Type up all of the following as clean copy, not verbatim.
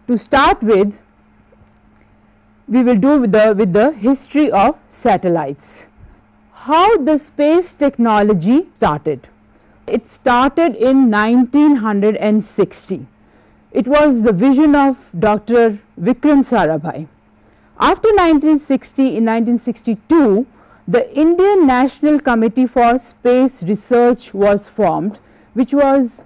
To start with, we will do with the history of satellites. How the space technology started. It started in 1960. It was the vision of Dr. Vikram Sarabhai. After 1960, in 1962, the Indian National Committee for Space Research was formed, which was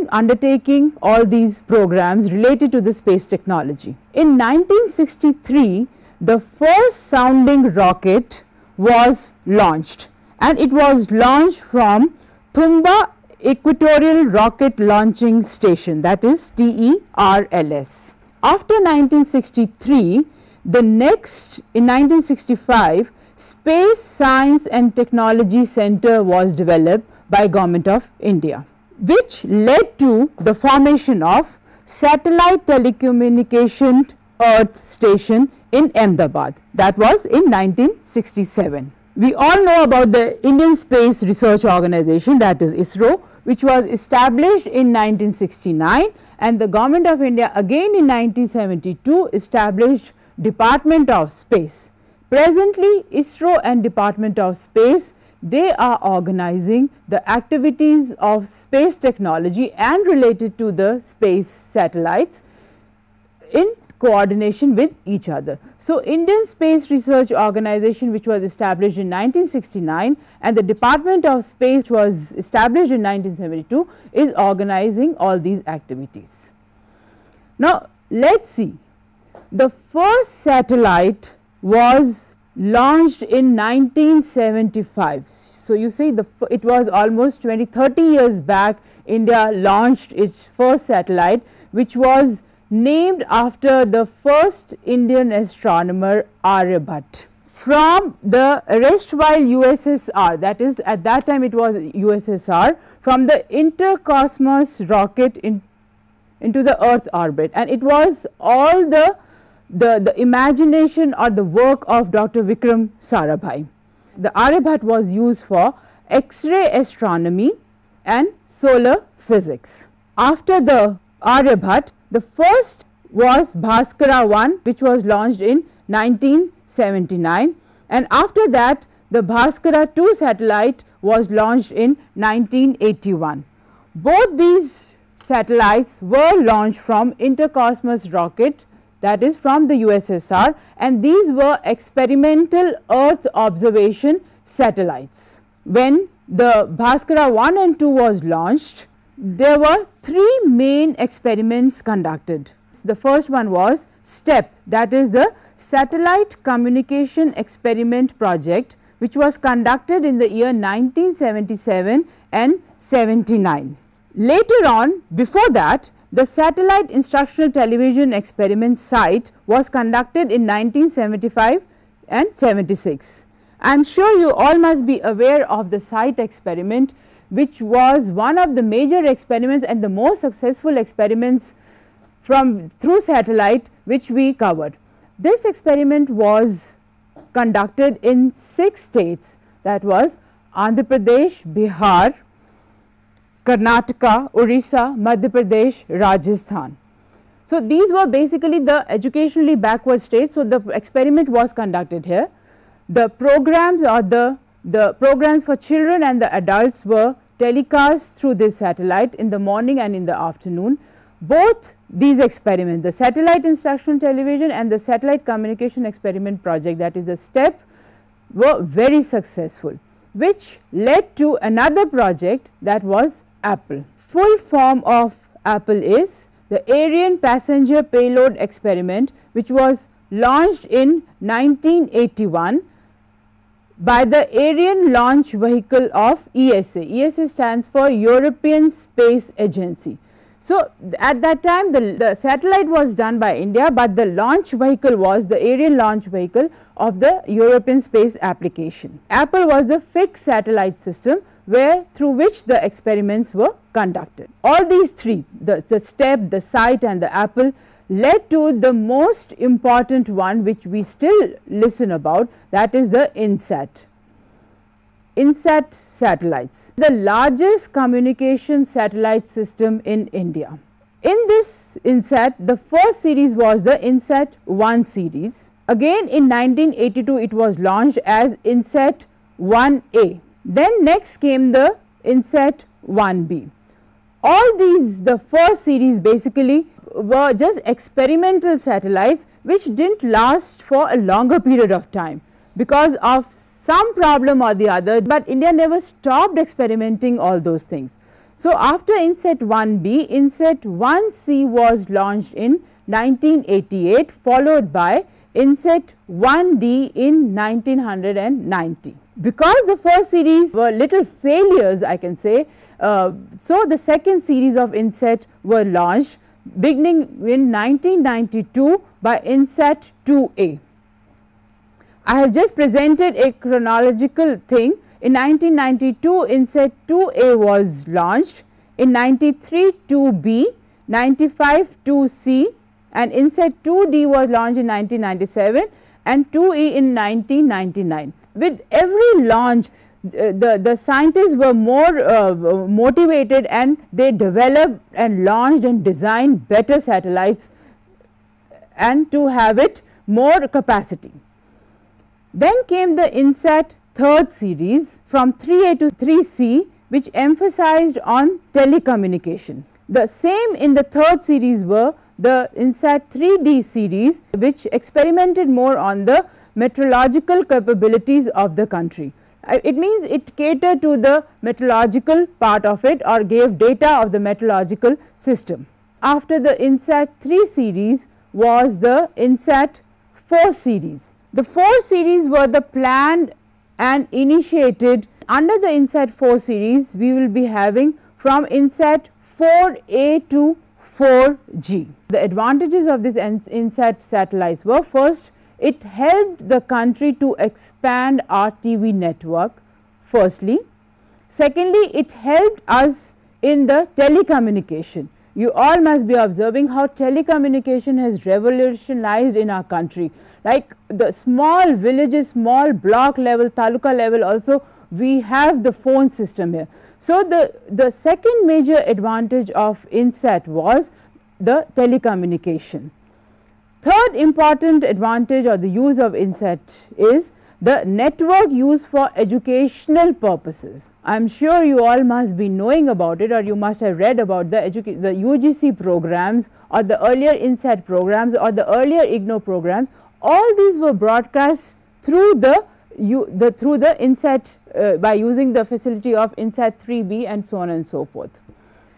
undertaking all these programs related to the space technology. In 1963, the first sounding rocket was launched, and it was launched from Thumba Equatorial Rocket Launching Station, that is TERLS. After 1963, in 1965, Space Science and Technology Center was developed by Government of India, which led to the formation of Satellite Telecommunication Earth Station in Ahmedabad. That was in 1967. We all know about the Indian Space Research Organization, that is ISRO, which was established in 1969, and the Government of India again in 1972 established Department of Space. Presently, ISRO and Department of Space, they are organizing the activities of space technology and related to the space satellites in coordination with each other. So, Indian Space Research Organization, which was established in 1969, and the Department of Space, which was established in 1972, is organizing all these activities. Now, let us see. The first satellite was launched in 1975. So, you see it was almost 30 years back India launched its first satellite, which was named after the first Indian astronomer Aryabhat. From the erstwhile USSR, that is at that time it was USSR, from the Intercosmos rocket into the Earth orbit, and it was all the imagination or the work of Dr. Vikram Sarabhai. The Aryabhat was used for X-ray astronomy and solar physics. After the Aryabhat, the first was Bhaskara 1, which was launched in 1979, and after that the Bhaskara 2 satellite was launched in 1981. Both these satellites were launched from Intercosmos rocket, that is from the USSR, and these were experimental Earth observation satellites. When the Bhaskara 1 and 2 was launched, there were 3 main experiments conducted. The first one was STEP, that is the Satellite Communication Experiment Project, which was conducted in the year 1977 and 79. Later on, before that, the Satellite Instructional Television Experiment site was conducted in 1975 and 76. I am sure you all must be aware of the SITE experiment, which was one of the major experiments and the most successful experiments through satellite which we covered. This experiment was conducted in 6 states, that was Andhra Pradesh, Bihar, Karnataka, Orissa, Madhya Pradesh, Rajasthan. So, these were basically the educationally backward states. So, the experiment was conducted here. The programs or the programs for children and the adults were telecast through this satellite in the morning and in the afternoon. Both these experiments, the Satellite Instructional Television and the Satellite Communication Experiment Project, that is the STEP, were very successful, which led to another project, that was APPLE. Full form of APPLE is the Ariane Passenger Payload Experiment, which was launched in 1981 by the Ariane launch vehicle of ESA. ESA stands for European Space Agency. So, at that time the satellite was done by India, but the launch vehicle was the Ariane launch vehicle of the European space application. APPLE was the fixed satellite system through which the experiments were conducted. All these 3, the STEP, the SITE and the APPLE, led to the most important one which we still listen about, that is the INSAT. INSAT satellites, the largest communication satellite system in India. In this INSAT, the first series was the INSAT 1 series. Again in 1982 it was launched as INSAT 1A. Then next came the INSAT 1B. All these, the first series basically were just experimental satellites which did not last for a longer period of time because of some problem or the other, but India never stopped experimenting all those things. So, after INSAT 1B, INSAT 1C was launched in 1988, followed by INSAT 1D in 1990. Because the first series were little failures, I can say, so the second series of INSAT were launched beginning in 1992 by INSAT 2A. I have just presented a chronological thing. In 1992, INSAT 2A was launched, in 93 2B, 95 2C, and INSAT 2D was launched in 1997 and 2E in 1999. With every launch, the scientists were more motivated and they developed and launched and designed better satellites and to have it more capacity. Then came the INSAT third series from 3A to 3C, which emphasized on telecommunication. The same in the third series were the INSAT 3D series, which experimented more on the meteorological capabilities of the country. It means it catered to the meteorological part of it or gave data of the meteorological system. After the INSAT 3 series was the INSAT 4 series. The 4 series were the planned and initiated. Under the INSAT 4 series, we will be having from INSAT 4A to 4G. The advantages of this INSAT satellites were, first, it helped the country to expand our TV network firstly. Secondly, it helped us in the telecommunication. You all must be observing how telecommunication has revolutionized in our country. Like the small villages, small block level, taluka level also, we have the phone system here. So, the second major advantage of INSAT was the telecommunication. Third important advantage or the use of INSAT is the network used for educational purposes. I am sure you all must be knowing about it, or you must have read about the UGC programs or the earlier INSAT programs or the earlier IGNOU programs. All these were broadcast through the INSAT by using the facility of INSAT 3B and so on and so forth.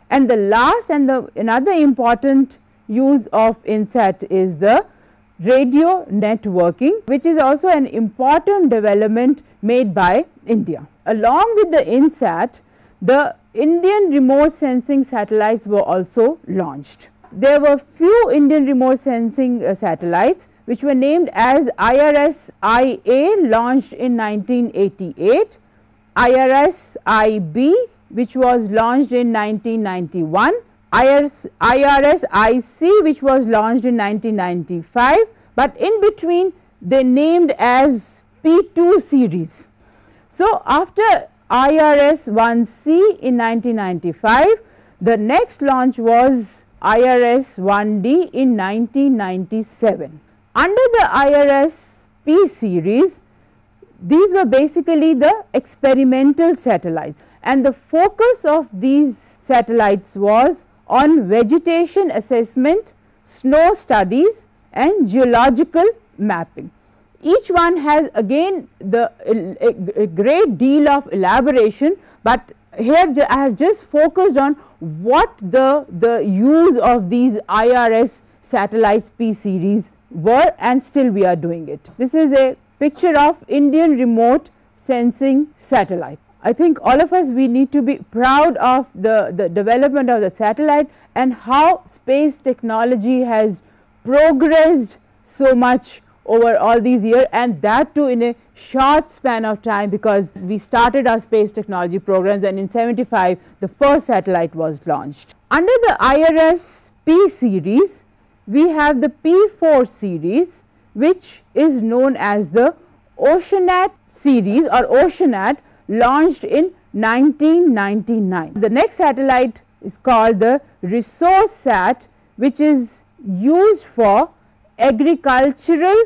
And the last and another important use of INSAT is the radio networking, which is also an important development made by India. Along with the INSAT, the Indian remote sensing satellites were also launched. There were few Indian remote sensing satellites which were named as IRS-IA, launched in 1988, IRS-IB, which was launched in 1991, IRS-IC, which was launched in 1995, but in between they named as P2 series. So, after IRS-1C in 1995, the next launch was IRS-1D in 1997. Under the IRS-P series, these were basically the experimental satellites, and the focus of these satellites was on vegetation assessment, snow studies and geological mapping. Each one has again a great deal of elaboration, but here I have just focused on what the use of these IRS satellites P series were, and still we are doing it. This is a picture of Indian remote sensing satellite. I think all of us, we need to be proud of the development of the satellite and how space technology has progressed so much over all these years, and that too in a short span of time, because we started our space technology programs and in 75 the first satellite was launched. Under the IRS P series, we have the P4 series, which is known as the Oceanat series or Oceanat, launched in 1999. The next satellite is called the ResourceSat, which is used for agricultural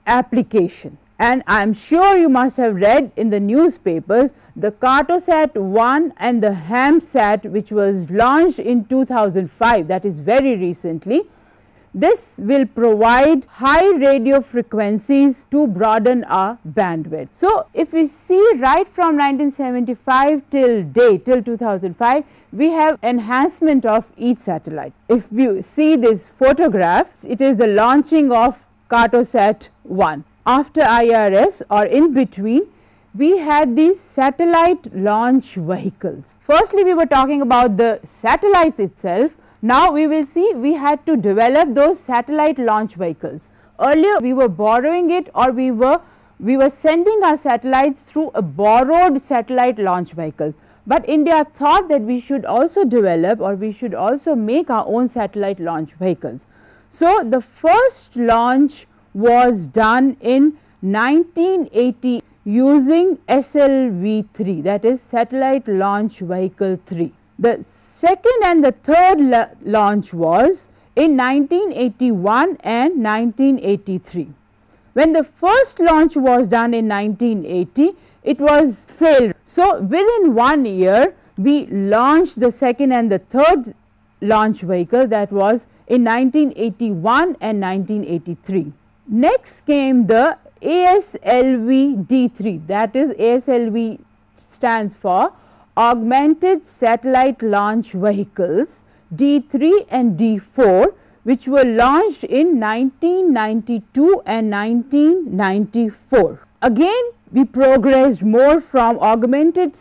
application. And I am sure you must have read in the newspapers the Cartosat-1 and the HAMSat, which was launched in 2005, that is very recently. This will provide high radio frequencies to broaden our bandwidth. So, if we see right from 1975 till date, till 2005, we have enhancement of each satellite. If you see this photograph, it is the launching of Cartosat-1. After IRS or in between, we had these satellite launch vehicles. Firstly, we were talking about the satellites itself. Now, we will see we had to develop those satellite launch vehicles. Earlier, we were borrowing it, or we were sending our satellites through a borrowed satellite launch vehicles. But India thought that we should also develop, or we should also make our own satellite launch vehicles. So, the first launch was done in 1980 using SLV-3, that is Satellite Launch Vehicle 3. The second and the third launch was in 1981 and 1983. When the first launch was done in 1980, it was failed. So, within 1 year, we launched the second and the third launch vehicle, that was in 1981 and 1983. Next came the ASLV-D3, that is ASLV stands for Augmented Satellite Launch Vehicles D3 and D4, which were launched in 1992 and 1994. Again, we progressed more from Augmented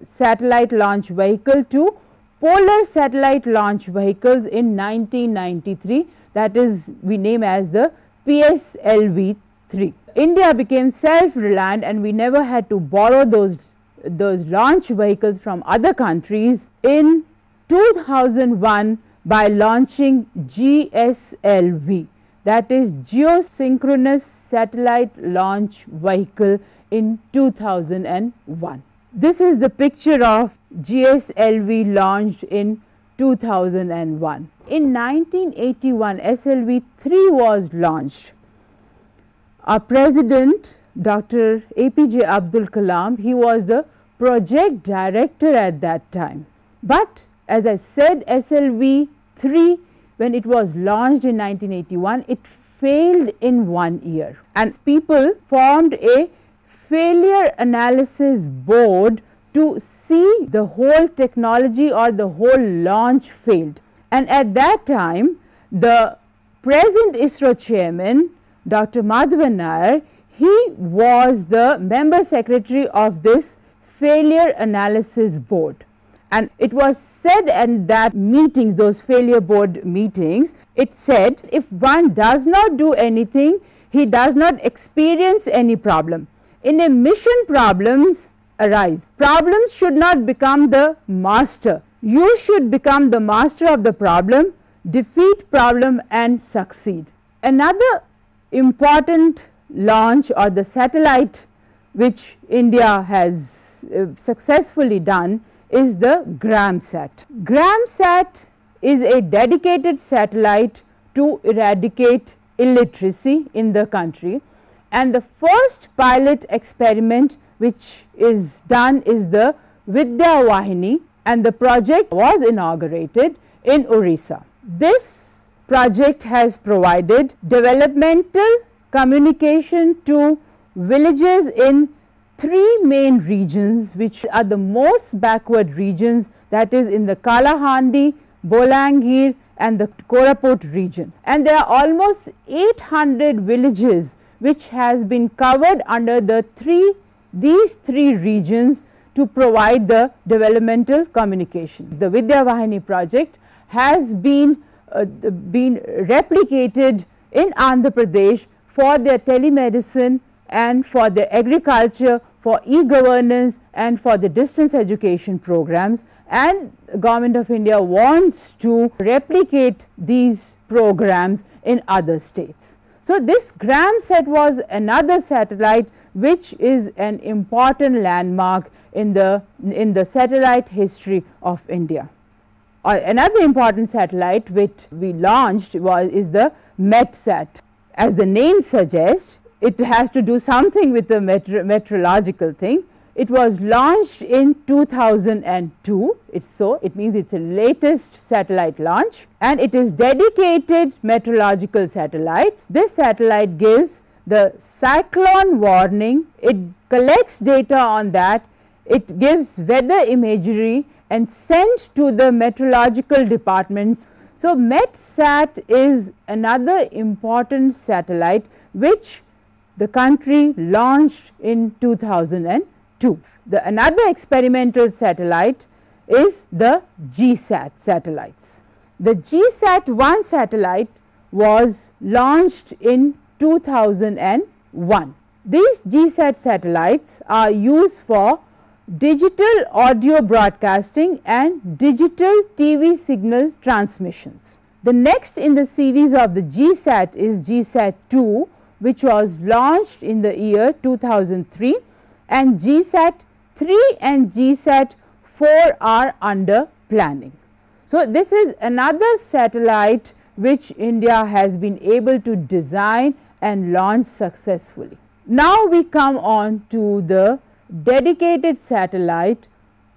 Satellite Launch Vehicle to Polar Satellite Launch Vehicles in 1993, that is we name as the PSLV-3. India became self-reliant and we never had to borrow those launch vehicles from other countries in 2001 by launching GSLV, that is Geosynchronous Satellite Launch Vehicle in 2001. This is the picture of GSLV launched in 2001. In 1981, SLV-3 was launched. Our President, Dr. APJ Abdul Kalam, he was the project director at that time. But as I said, SLV-3, when it was launched in 1981, it failed in 1 year. And people formed a failure analysis board to see the whole technology or the whole launch failed. And at that time, the present ISRO chairman, Dr. Madhavan Nair, he was the member secretary of this failure analysis board. And it was said in that meetings, those failure board meetings, it said if one does not do anything, he does not experience any problem. In a mission, problems arise. Problems should not become the master. You should become the master of the problem, defeat problem and succeed. Another important launch or the satellite which India has successfully done is the GramSat. GramSat is a dedicated satellite to eradicate illiteracy in the country, and the first pilot experiment which is done is the Vidya Vahini, and the project was inaugurated in Orissa. This project has provided developmental communication to villages in 3 main regions which are the most backward regions, that is in the Kalahandi, Bolangir and the Koraput region. And there are almost 800 villages which has been covered under these 3 regions to provide the developmental communication. The Vidya Vahini project has been replicated in Andhra Pradesh for their telemedicine and for the agriculture, for e-governance and for the distance education programs, and Government of India wants to replicate these programs in other states. So, this GramSat was another satellite which is an important landmark in the satellite history of India. Another important satellite which we launched is the METSAT. As the name suggests, it has to do something with the meteorological thing. It was launched in 2002. It means it's the latest satellite launch, and it is dedicated meteorological satellite. This satellite gives the cyclone warning. It collects data on that. It gives weather imagery and sent to the meteorological departments. So, METSAT is another important satellite which the country launched in 2002. Another experimental satellite is the GSAT satellites. The GSAT-1 satellite was launched in 2001. These GSAT satellites are used for digital audio broadcasting and digital TV signal transmissions. The next in the series of the GSAT is GSAT-2, which was launched in the year 2003, and GSAT-3 and GSAT-4 are under planning. So, this is another satellite which India has been able to design and launch successfully. Now, we come on to the dedicated satellite,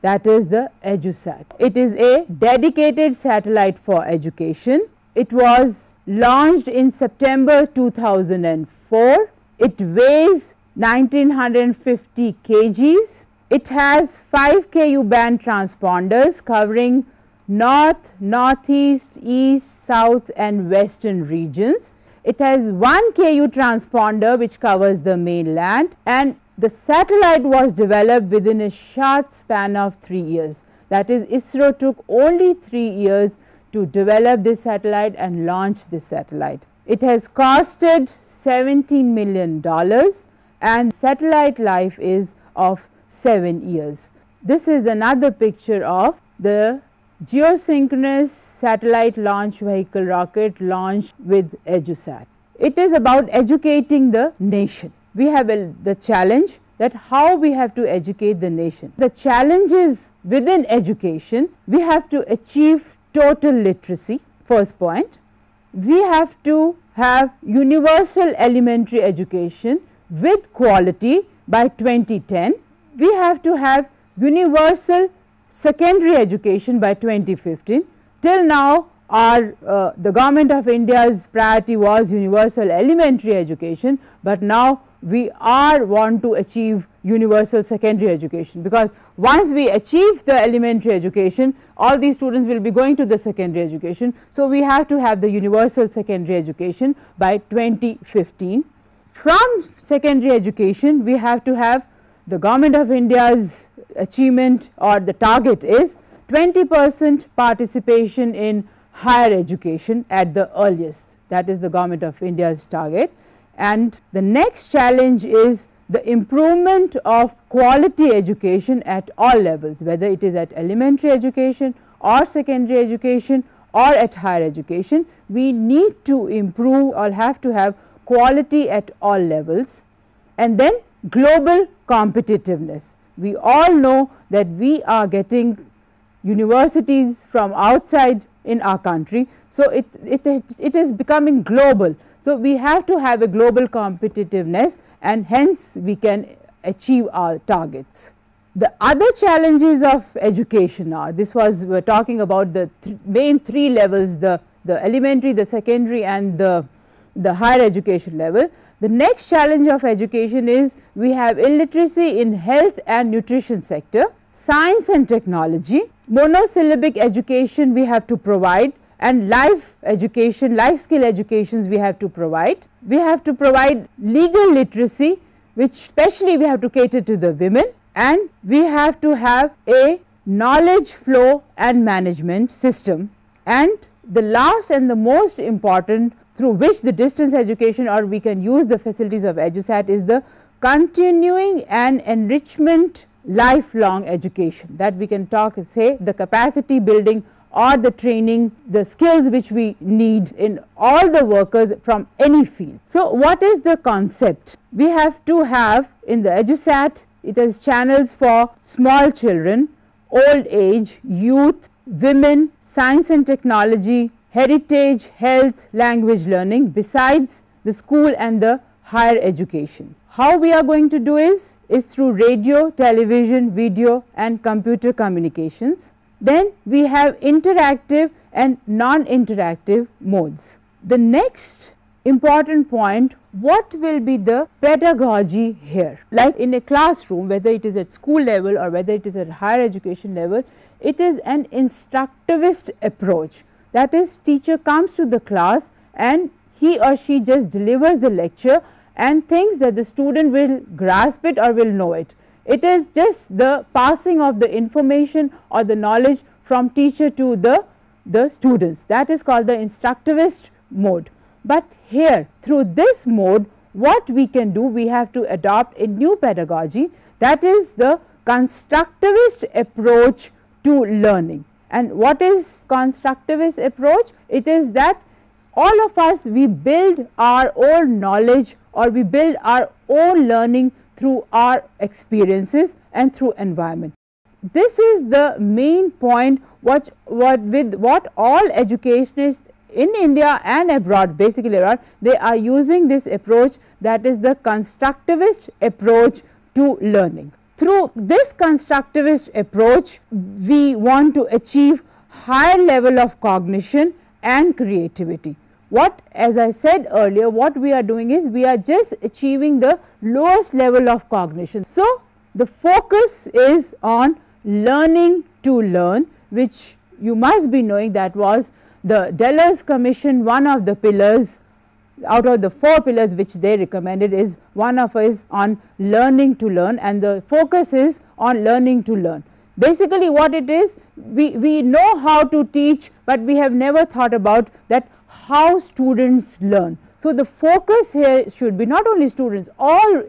that is the EduSat. It is a dedicated satellite for education. It was launched in September 2004. It weighs 1950 kgs. It has 5 Ku band transponders covering north, northeast, east, south and western regions. It has 1 Ku transponder which covers the mainland, and the satellite was developed within a short span of 3 years. That is, ISRO took only 3 years to develop this satellite and launch this satellite. It has costed $17 million and satellite life is of 7 years. This is another picture of the geosynchronous satellite launch vehicle rocket launched with EduSat. It is about educating the nation. We have the challenge that how we have to educate the nation. The challenge is within education, we have to achieve total literacy, first point. We have to have universal elementary education with quality by 2010. We have to have universal secondary education by 2015. Till now, the Government of India's priority was universal elementary education, but now we want to achieve universal secondary education, because once we achieve the elementary education, all these students will be going to the secondary education. So, we have to have the universal secondary education by 2015. From secondary education, we have to have the Government of India's achievement, or the target is 20% participation in higher education at the earliest. That is the Government of India's target. And the next challenge is the improvement of quality education at all levels, whether it is at elementary education or secondary education or at higher education. We need to improve or have to have quality at all levels. And then global competitiveness. We all know that we are getting universities from outside in our country. So, it is becoming global. So, we have to have a global competitiveness, and hence we can achieve our targets. The other challenges of education are, we are talking about the main 3 levels, the elementary, the secondary and the higher education level. The next challenge of education is we have illiteracy in health and nutrition sector, science and technology, monosyllabic education we have to provide, and life education, life skill educations we have to provide. We have to provide legal literacy, which especially we have to cater to the women, and we have to have a knowledge flow and management system. And the last and the most important, through which the distance education or we can use the facilities of EduSat, is the continuing and enrichment lifelong education, that we can say the capacity building or the training, the skills which we need in all the workers from any field. So, what is the concept? We have to have in the EduSat, it has channels for small children, old age, youth, women, science and technology, heritage, health, language learning besides the school and the higher education. How we are going to do is through radio, television, video and computer communications. Then we have interactive and non-interactive modes. The next important point, what will be the pedagogy here? Like in a classroom, whether it is at school level or whether it is at higher education level, it is an instructivist approach. That is, teacher comes to the class and he or she just delivers the lecture and thinks that the student will grasp it or will know it. It is just the passing of the information or the knowledge from teacher to the students. That is called the instructivist mode. But here, through this mode, what we can do, we have to adopt a new pedagogy, that is the constructivist approach to learning. And what is constructivist approach? It is that all of us, we build our own knowledge or we build our own learning through our experiences and through environment. This is the main point with what all educationists in India and abroad, basically abroad, they are using this approach, that is the constructivist approach to learning. Through this constructivist approach, we want to achieve higher level of cognition and creativity. What, as I said earlier, what we are doing is we are just achieving the lowest level of cognition. So, the focus is on learning to learn, which you must be knowing that was the Delors Commission, one of the pillars out of the 4 pillars which they recommended is one of is on learning to learn, and the focus is on learning to learn. Basically what it is, we know how to teach, but we have never thought about that how students learn. So, the focus here should be not only students,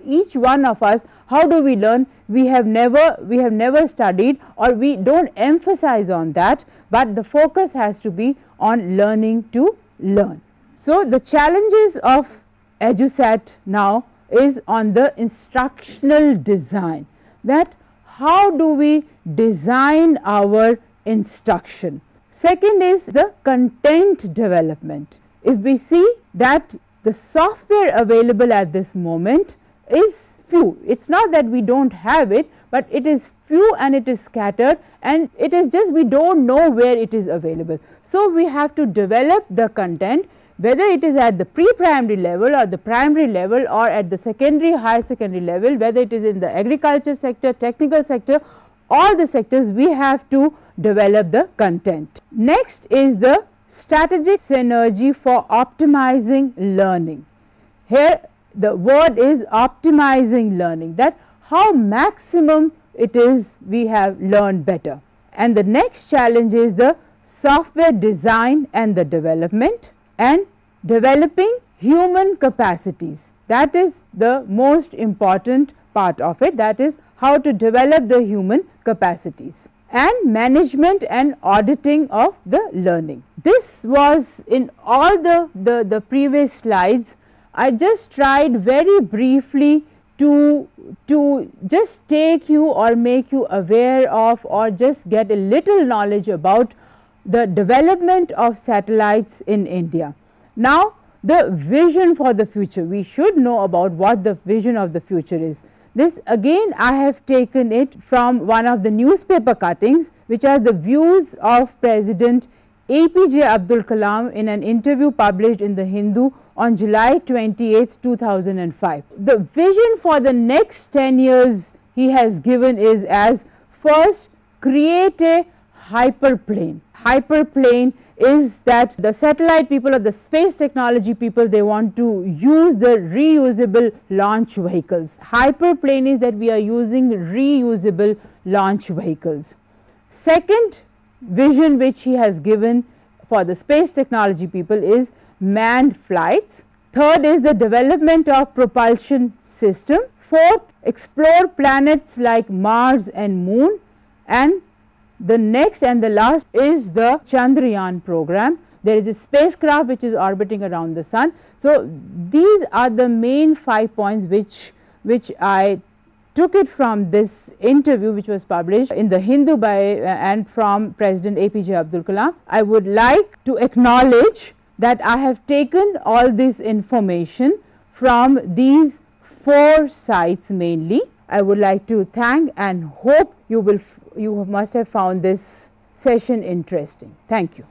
each one of us, how do we learn? We have never studied, or we don't emphasize on that, but the focus has to be on learning to learn. So, the challenges of EduSat now is on the instructional design, that how do we design our instruction. Second is the content development. If we see that the software available at this moment is few, it is not that we do not have it, but it is few and it is scattered, and it is just we do not know where it is available. So, we have to develop the content, whether it is at the pre-primary level or the primary level or at the secondary, higher secondary level, whether it is in the agriculture sector, technical sector, all the sectors, we have to develop the content. Next is the strategic synergy for optimizing learning. Here the word is optimizing learning, that how maximum it is we have learned better. And the next challenge is the software design and the development, and developing human capacities. That is the most important part of it, that is how to develop the human capacities, and management and auditing of the learning. This was in all the previous slides. I just tried very briefly to just take you or make you aware of, or just get a little knowledge about the development of satellites in India. Now, the vision for the future, we should know about what the vision of the future is. This again I have taken it from one of the newspaper cuttings, which are the views of President APJ Abdul Kalam in an interview published in the Hindu on July 28, 2005. The vision for the next 10 years he has given is as first, create a hyperplane. Hyperplane is that the satellite people or the space technology people, they want to use the reusable launch vehicles. Hyperplane is that we are using reusable launch vehicles. Second vision which he has given for the space technology people is manned flights. Third is the development of propulsion system. Fourth, explore planets like Mars and Moon, and the next and the last is the Chandrayaan program. There is a spacecraft which is orbiting around the sun. So, these are the main 5 points which I took it from this interview which was published in the Hindu by and from President APJ Abdul Kalam. I would like to acknowledge that I have taken all this information from these 4 sites mainly. I would like to thank and hope you must have found this session interesting. Thank you.